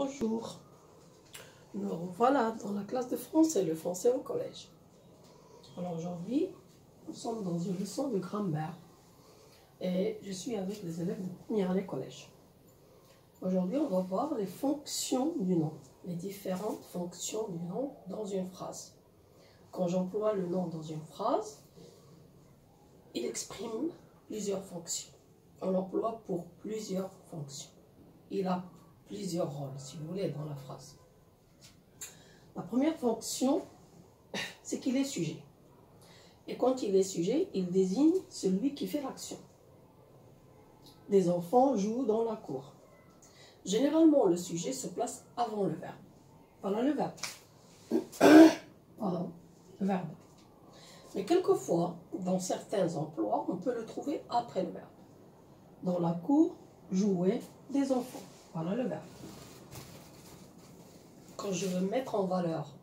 Bonjour, nous voilà dans la classe de français, le français au collège. Alors aujourd'hui, nous sommes dans une leçon de grammaire et je suis avec les élèves de première année collège. Aujourd'hui, on va voir les fonctions du nom, les différentes fonctions du nom dans une phrase. Quand j'emploie le nom dans une phrase, il exprime plusieurs fonctions. On l'emploie pour plusieurs fonctions. Il a plusieurs rôles, si vous voulez, dans la phrase. La première fonction, c'est qu'il est sujet. Et quand il est sujet, il désigne celui qui fait l'action. Des enfants jouent dans la cour. Généralement, le sujet se place avant le verbe. Voilà le verbe. Pardon, le verbe. Mais quelquefois, dans certains emplois, on peut le trouver après le verbe. Dans la cour, jouer des enfants. Voilà le verbe. Quand je veux mettre en valeur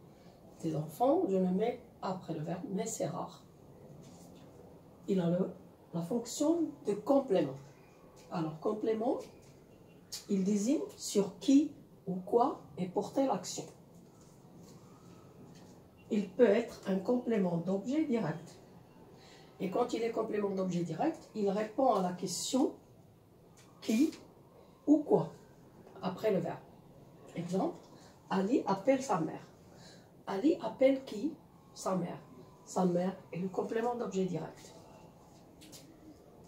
des enfants, je le mets après le verbe, mais c'est rare. Il a la fonction de complément. Alors, complément, il désigne sur qui ou quoi est portée l'action. Il peut être un complément d'objet direct. Et quand il est complément d'objet direct, il répond à la question qui ou quoi après le verbe. Exemple, Ali appelle sa mère. Ali appelle qui? Sa mère. Sa mère est le complément d'objet direct.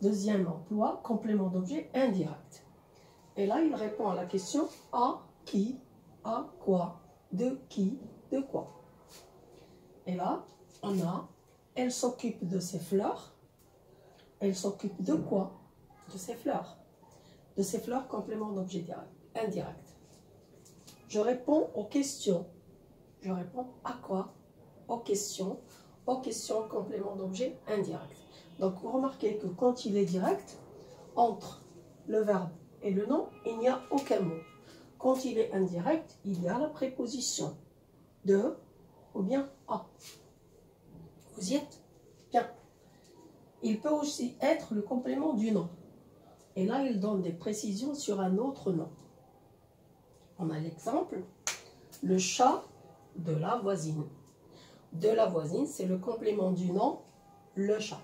Deuxième emploi, complément d'objet indirect. Et là, il répond à la question à qui, à quoi, de qui, de quoi. Et là, on a elle s'occupe de ses fleurs. Elle s'occupe de quoi? De ses fleurs. De ses fleurs, complément d'objet indirect. Je réponds aux questions. Je réponds à quoi? Aux questions, complément d'objet indirect. Donc, vous remarquez que quand il est direct, entre le verbe et le nom, il n'y a aucun mot. Quand il est indirect, il y a la préposition de ou bien à. Vous y êtes? Bien. Il peut aussi être le complément du nom. Et là, il donne des précisions sur un autre nom. On a l'exemple, le chat de la voisine. De la voisine, c'est le complément du nom, le chat.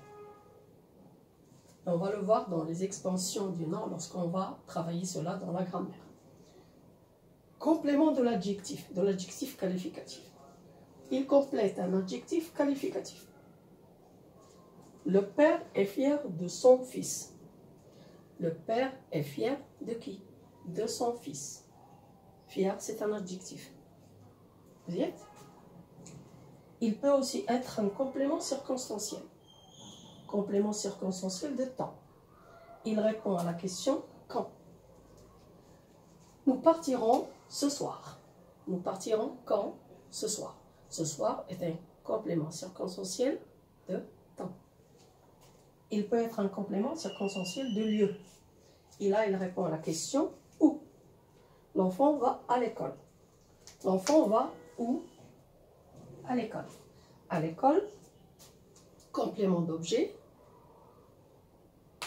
On va le voir dans les extensions du nom lorsqu'on va travailler cela dans la grammaire. Complément de l'adjectif qualificatif. Il complète un adjectif qualificatif. Le père est fier de son fils. Le père est fier de qui? De son fils. Fier, c'est un adjectif. Vous y êtes? Il peut aussi être un complément circonstanciel. Complément circonstanciel de temps. Il répond à la question quand. Nous partirons ce soir. Nous partirons quand? Ce soir. Ce soir est un complément circonstanciel de temps. Il peut être un complément circonstanciel de lieu. Et là, il répond à la question où. L'enfant va à l'école. L'enfant va où? À l'école. À l'école, complément d'objet.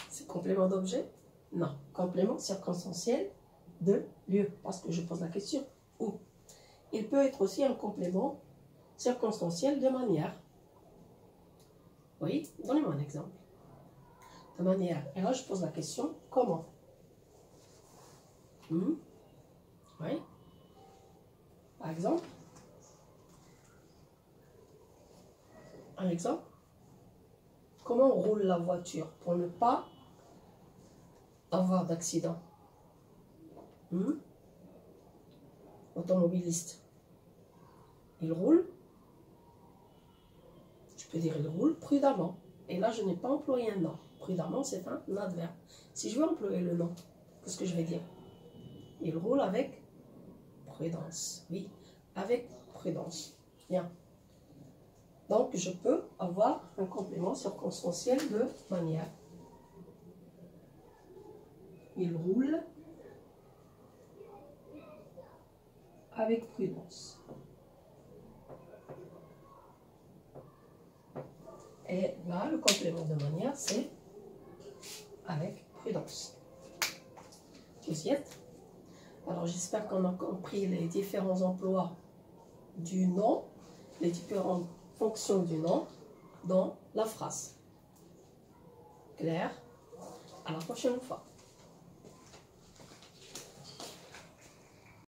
C'est complément d'objet? Non. Complément circonstanciel de lieu. Parce que je pose la question où. Il peut être aussi un complément circonstanciel de manière. Oui, donnez-moi un exemple. De manière. Et là, je pose la question comment. Oui. Par exemple. Un exemple. Comment on roule la voiture pour ne pas avoir d'accident? Automobiliste. Il roule. Je peux dire il roule prudemment. Et là, je n'ai pas employé un nom. Prudemment, c'est un adverbe. Si je veux employer le nom, qu'est-ce que je vais dire? Il roule avec prudence. Oui, avec prudence. Bien. Donc, je peux avoir un complément circonstanciel de manière. Il roule avec prudence. Et là, le complément de manière, c'est avec prudence. Vous y êtes? Alors, j'espère qu'on a compris les différents emplois du nom, les différentes fonctions du nom dans la phrase. Clair? À la prochaine fois.